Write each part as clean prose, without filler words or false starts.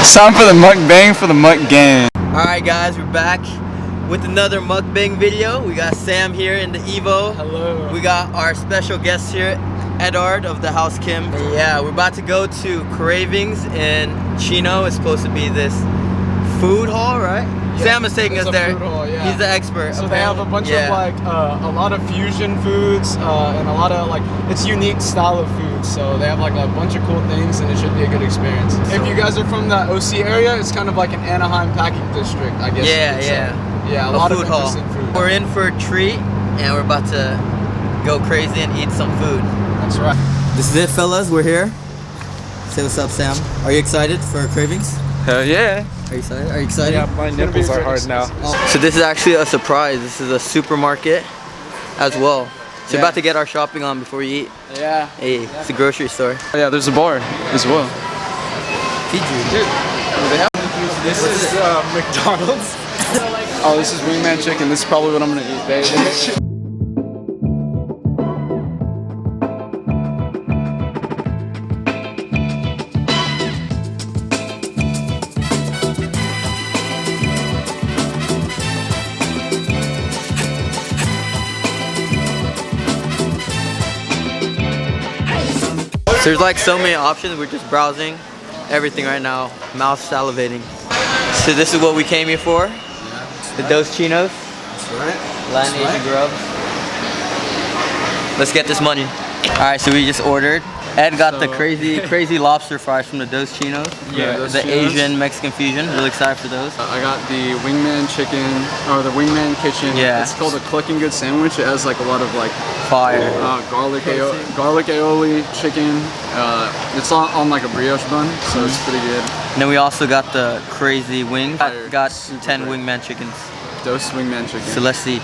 It's time for the mukbang for the mukbang. Alright guys, we're back with another mukbang video. We got Sam here in the Evo. Hello. We got our special guest here, Edard of the House Kim. Yeah, we're about to go to Cravings in Chino. It's supposed to be this food hall, right? Yeah, Sam is taking us there. Food hall, yeah. He's the expert. So they have a bunch of like a lot of fusion foods and a lot of like it's unique style of food. So they have like a bunch of cool things and it should be a good experience. If you guys are from the OC area, it's kind of like an Anaheim packing district, I guess. Yeah, a lot of interesting food. We're in for a treat and we're about to go crazy and eat some food. That's right. This is it, fellas. We're here. Say what's up, Sam. Are you excited for Cravings? Hell yeah. Are you excited? Are you excited? Yeah, my nipples are hard now. So this is actually a surprise. This is a supermarket as well. So we're about to get our shopping on before we eat. Yeah. Hey, it's a grocery store. Oh, yeah, there's a bar as well. Dude, they have this is McDonald's. Oh, this is wingman chicken. This is probably what I'm gonna eat. There's like so many options. We're just browsing everything right now. Mouth salivating. So this is what we came here for. The Dos Chinos. That's right. Latin Asian grub. Let's get this money. Alright, so we just ordered. Ed got the crazy lobster fries from the Dos Chinos. Yeah, the Asian Mexican fusion. Really excited for those. I got the wingman chicken, or the wingman kitchen. Yeah. It's called a Clucking Good sandwich. It has like a lot of like Fire. garlic aioli chicken. It's on like a brioche bun, so it's pretty good. And then we also got the crazy wings. Fire. Got Super 10 good. wingman chickens. Dos wingman chicken. So let's see.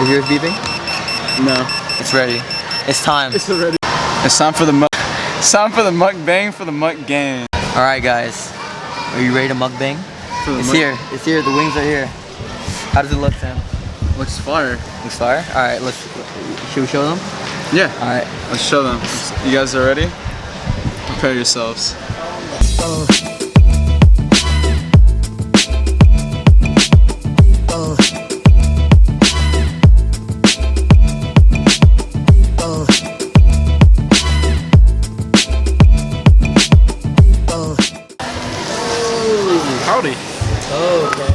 Is yours beeping? No. It's ready. It's time. It's already. It's time for the mukbang for the mukbang. All right, guys. Are you ready to mukbang? It's here. It's here. The wings are here. How does it look, Sam? Looks fire. Looks fire. All right. Should we show them? Yeah. All right. Let's show them. You guys are ready? Prepare yourselves. Howdy. Oh, okay.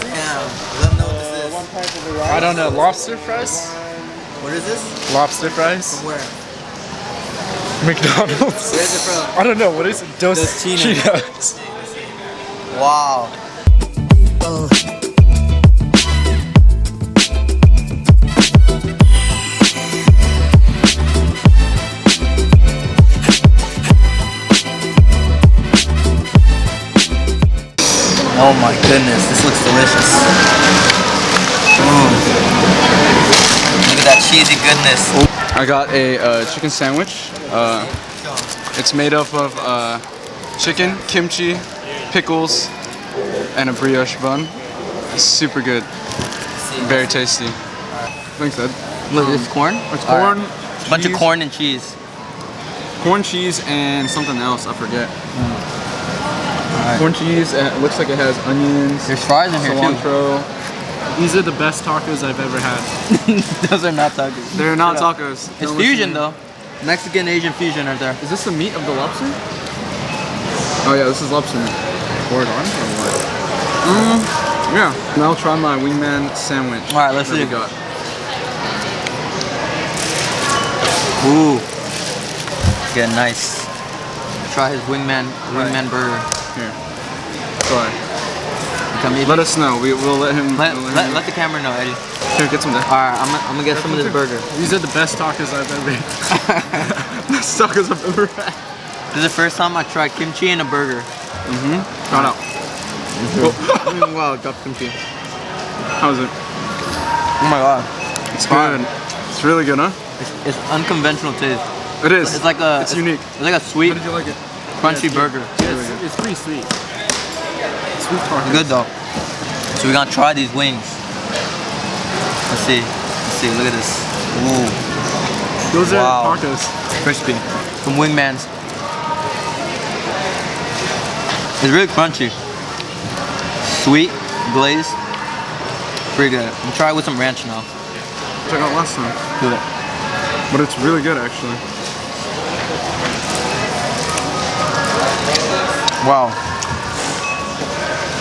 Damn. I don't know what this is. I don't know. Lobster fries? What is this? Lobster fries? From where? McDonald's. Where's it from? I don't know. What is it? Dos Chinos. Chinos. Wow. Oh my goodness, this looks delicious. Look at that cheesy goodness. I got a chicken sandwich. It's made up of chicken, kimchi, pickles, and a brioche bun. It's super good. Very tasty. Thanks, Ed. Look, this is corn? It's corn. A bunch of corn and cheese. Corn, cheese, and something else. I forget. Corn cheese, and it looks like it has onions. There's fries in here cilantro. too. These are the best tacos I've ever had. Those are not tacos. They're not tacos. It's fusion though. Mexican Asian fusion right there. Is this the meat of the lobster? Oh yeah, this is lobster meat. Pour it on or what? Yeah. Now I'll try my wingman sandwich. All right, let's see. Got. Ooh. Yeah, nice. Try his wingman burger. Here. Try. Come eat. Let us know. We'll let him. Let the camera know, Eddie. Here, get some there. All right, I'm gonna get some of this burger. These are the best tacos I've ever had. Best tacos I've ever had. This is the first time I tried kimchi in a burger. Shout out. Wow, drop kimchi. How's it? Oh my god. It's good. It's really good, huh? It's unconventional taste. It is. It's unique. It's like a sweet, How did you like it? crunchy burger. It's pretty sweet. Sweet tacos. Good though. So we're gonna try these wings. Let's see. Look at this. Ooh. Those are tacos. Crispy. From Wingman's. It's really crunchy. Sweet, glazed. Pretty good. I'm try it with some ranch now. Check out last time. Do it. But it's really good actually. Wow.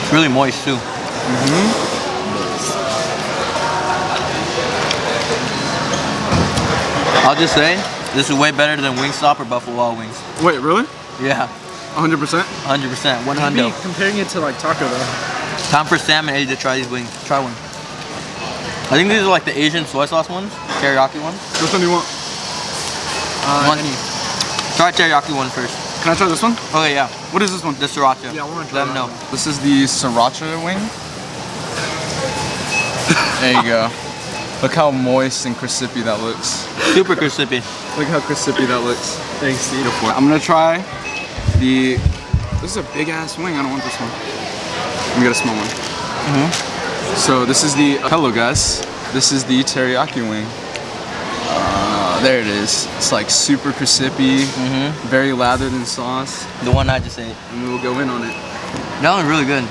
It's really moist too. I'll just say, this is way better than Wingstop or Buffalo Wild Wings. Wait, really? Yeah. 100%? 100%. One hundo. Maybe comparing it to like taco though. Time for Sam and Eddie to try these wings. Try one. I think these are like the Asian soy sauce ones, teriyaki ones. Which one do you want? Any. Try teriyaki one first. Can I try this one? Okay, yeah. What is this one? The sriracha. Yeah, I want to try Let them know. This is the sriracha wing. There you go. Look how moist and crispy that looks. Super crispy. Look how crispy that looks. Thanks, Steve. I'm gonna try the. This is a big ass wing. I don't want this one. Let me get a small one. So this is the. Hello guys. This is the teriyaki wing. There it is. It's like super crispy, very lathered in sauce. The one I just ate. And we will go in on it. That one's really good.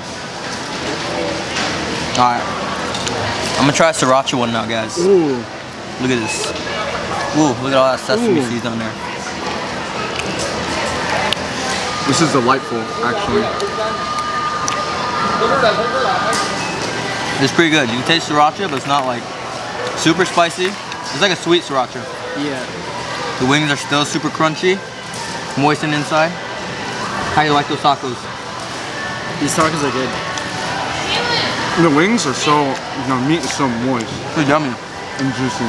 Alright. I'm gonna try a sriracha one now, guys. Ooh. Look at this. Ooh, look at all that sesame seeds on there. This is delightful, actually. It's pretty good. You can taste sriracha, but it's not like super spicy. It's like a sweet sriracha. Yeah. The wings are still super crunchy, moistened inside. How you like those tacos? These tacos are good. The wings are so, the meat is so moist It's yummy. and juicy.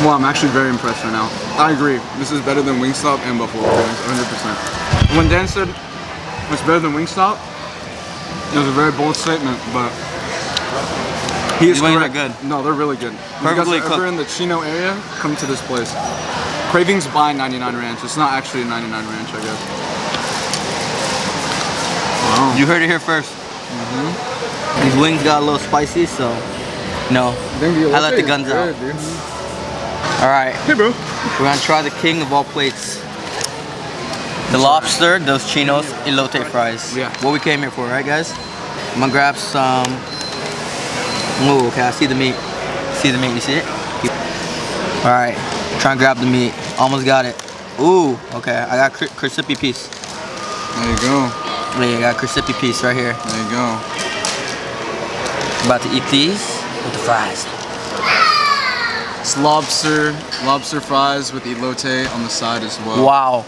Well, I'm actually very impressed right now. I agree. This is better than Wingstop and Buffalo Wings, 100%. When Dan said it's better than Wingstop, it was a very bold statement, but he is These wings correct. are good. No, they're really good. If you Perfectly guys are ever in the Chino area, come to this place. Cravings by 99 Ranch. It's not actually a 99 Ranch, I guess. Wow. You heard it here first. These wings got a little spicy, so no. I let the guns out. Alright, Hey, bro. we're gonna try the king of all plates. The lobster, those Chinos elote fries. Yeah. What we came here for, right guys? I'm gonna grab some. Ooh, okay, I see the meat. See the meat, you see it? Alright, try and grab the meat. Almost got it. Ooh, okay, I got crispy piece. There you go. Yeah, I got crispy piece right here. There you go. About to eat these with the fries. It's lobster fries with elote on the side as well. Wow,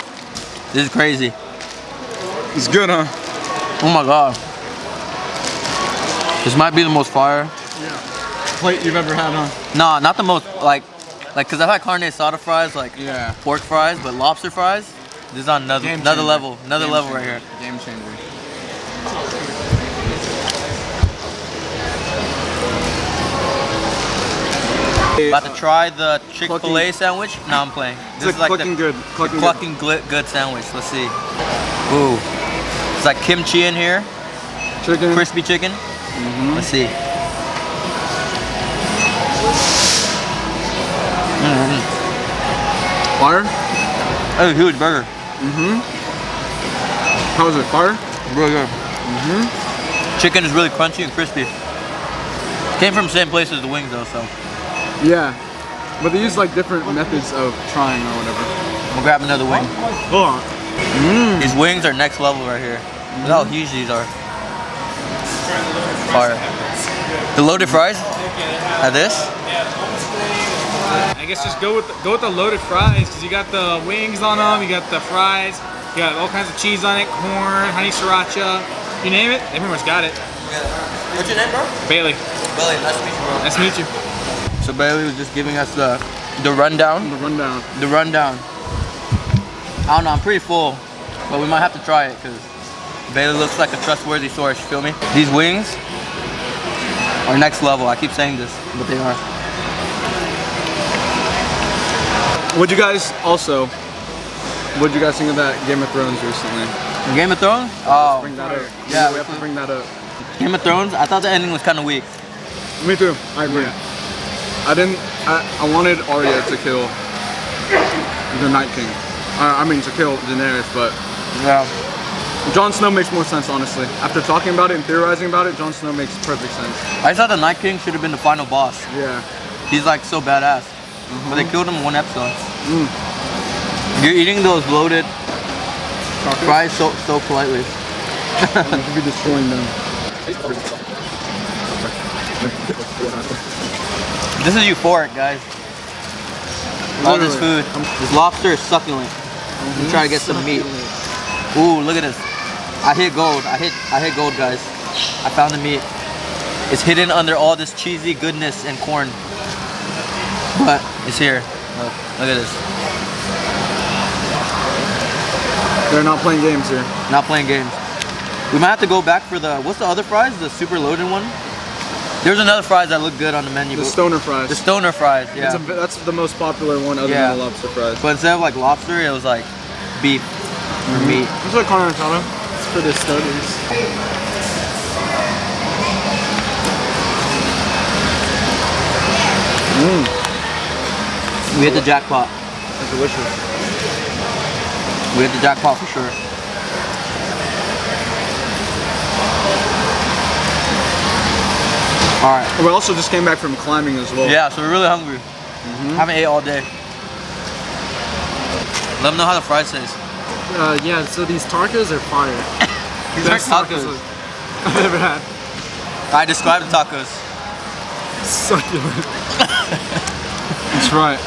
this is crazy. It's good, huh? Oh my god. This might be the most fire. Plate you've ever had, huh? Nah, not the most, cause I've had carne asada fries, like Yeah. pork fries, but lobster fries, this is on another Game level, changer. Game right changer. here. Game changer. About to try the Chick-fil-A Clucking- sandwich. No, I'm playing. It's like clucking good. Clucking good sandwich. Let's see. Ooh, it's like kimchi in here, Chicken. crispy chicken. Let's see. Fire? That's a huge burger. How is it? Fire? Really good. Chicken is really crunchy and crispy. Came from the same place as the wings though, so Yeah. But they use like different methods of trying or whatever. we'll grab another wing. Hold on. These wings are next level right here. Look how huge these are. Fire. The loaded fries? At this? I guess just go with the loaded fries because you got the wings on them, you got the fries, you got all kinds of cheese on it, corn, honey sriracha, you name it, they pretty much got it. What's your name, bro? Bailey, Billy, nice to meet you, bro. nice to meet you. So Bailey was just giving us the rundown. The rundown. The rundown. I don't know, I'm pretty full, but we might have to try it because Bailey looks like a trustworthy source, you feel me? These wings are next level. I keep saying this, but they are. What'd you guys think of that Game of Thrones recently? Game of Thrones? Oh, Bring that up. yeah, we have to bring that up. Game of Thrones? I thought the ending was kind of weak. Me too. I agree. I wanted Arya to kill the Night King. To kill Daenerys, but Yeah. Jon Snow makes more sense, honestly. After talking about it and theorizing about it, Jon Snow makes perfect sense. I thought the Night King should have been the final boss. Yeah. He's like so badass. But they killed him in one episode. You're eating those bloated fries so politely. You should be destroying them. This is euphoric, guys. All this food. This lobster is succulent. I'm trying to get some meat. Ooh, look at this. I hit gold. I hit gold, guys. I found the meat. It's hidden under all this cheesy goodness and corn. But it's here. Look at this. They're not playing games here. Not playing games. We might have to go back for the, what's the other fries? The super loaded one? There's another fries that look good on the menu. The stoner fries. The stoner fries, yeah. That's the most popular one other than the lobster fries. But instead of like lobster, it was like beef or meat. It's like carne asada. It's for the stoners. We hit the jackpot. That's delicious. We hit the jackpot for sure. All right. We also just came back from climbing as well. Yeah, so we're really hungry. Haven't ate all day. Let them know how the fries taste. Yeah, so these tacos are fire. These are tacos. I've ever had. I describe the tacos. Succulent. That's right.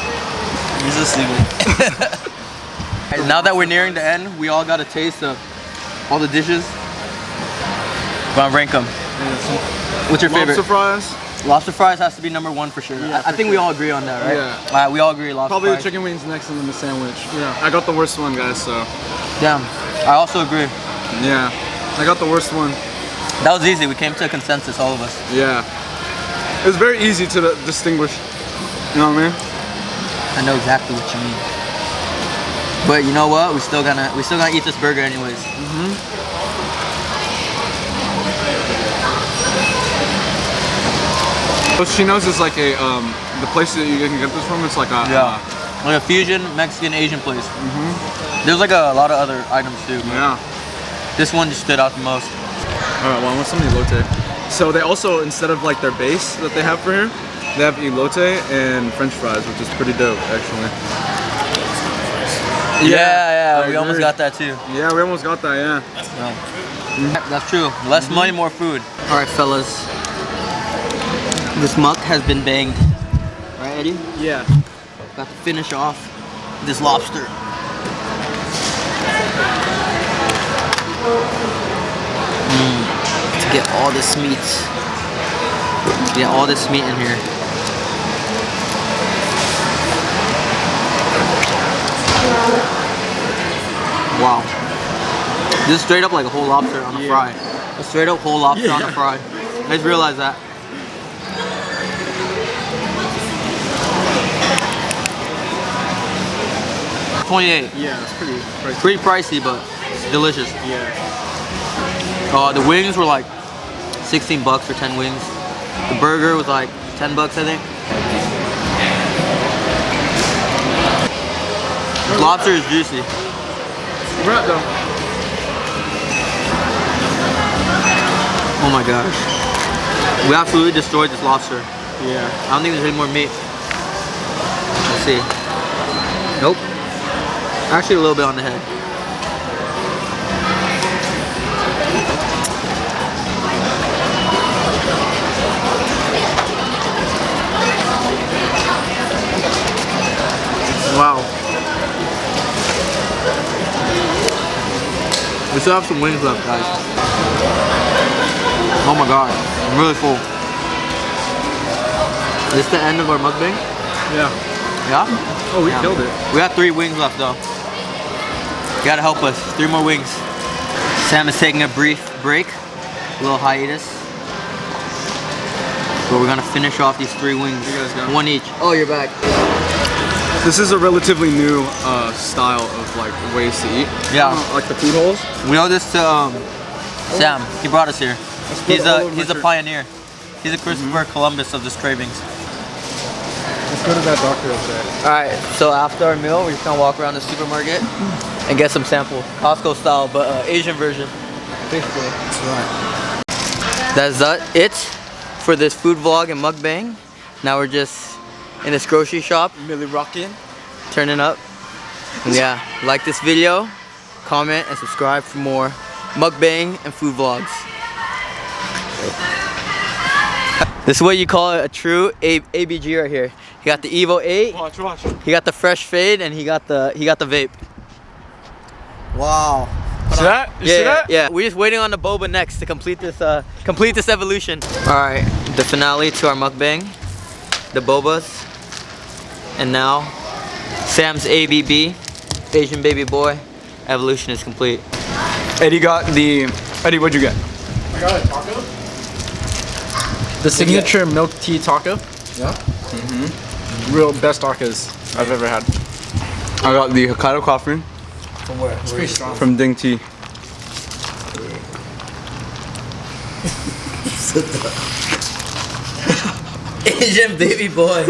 He's asleep. Now that we're nearing the end, we all got a taste of all the dishes. We're gonna rank them. What's your favorite? Lobster fries. Lobster fries has to be number one for sure. Yeah, I think we all agree on that, right? Yeah. Alright, we all agree lobster Probably fries. the chicken wings next and then the sandwich. Yeah. I got the worst one, guys, so. Damn. I also agree. Yeah. I got the worst one. That was easy. We came to a consensus, all of us. Yeah. It was very easy to distinguish. You know what I mean? I know exactly what you mean. But you know what? We still gonna eat this burger anyways. Chinos is like a the place that you can get this from. It's like a like a fusion Mexican Asian place. There's like a lot of other items too. Yeah. This one just stood out the most. All right. Well, I want some elote. So they also, instead of like their base that they have for here, they have elote and French fries, which is pretty dope, actually. Yeah, we almost got that too. Yeah, we almost got that. Yeah. That's true. Less money, more food. All right, fellas. This muck has been banged. Right, Eddie? Yeah. Got to finish off this lobster. To get all this meat. Get all this meat in here. Wow. This is straight up like a whole lobster on a fry. A straight up whole lobster on a fry. I just realized that. $28. Yeah, it's pretty pricey. Pretty pricey, but it's delicious. Yeah. The wings were like 16 bucks for 10 wings. The burger was like 10 bucks, I think. Lobster is juicy. Right though. Oh my gosh. We absolutely destroyed this lobster. Yeah. I don't think there's any more meat. Let's see. Nope. Actually a little bit on the head. Wow. We still have some wings left, guys. Oh my god, I'm really full. Is this the end of our mukbang? Yeah. Yeah? Oh, we killed it. We got 3 wings left though. You gotta help us. 3 more wings. Sam is taking a brief break, a little hiatus. But we're gonna finish off these 3 wings. You guys go. 1 each. Oh, you're back. This is a relatively new style of like ways to eat. Yeah. Like the food holes. We owe this to Sam. He brought us here. He's a shirt. pioneer. He's a Christopher Columbus of this Cravings. Let's go to that doctor over there. Alright, so after our meal, we're just gonna walk around the supermarket and get some samples. Costco style, but Asian version. Basically. That's right. That's it for this food vlog and mukbang. Now we're just in this grocery shop, Millie rockin'. turning up. And yeah, like this video, comment, and subscribe for more mukbang and food vlogs. This is what you call a true ABG right here. He got the Evo 8. Watch. He got the fresh fade, and he got the vape. Wow. See that? You see that? Yeah. We're just waiting on the Boba next to complete this evolution. All right, the finale to our mukbang, the Bobas, and now Sam's ABB, Asian baby boy, evolution is complete. Eddie, what'd you get? I got a taco. The signature milk tea taco. Yeah. Real best tacos I've ever had. I got the Hokkaido coffee From where? It's pretty strong. from Ding Tea. Asian baby boy.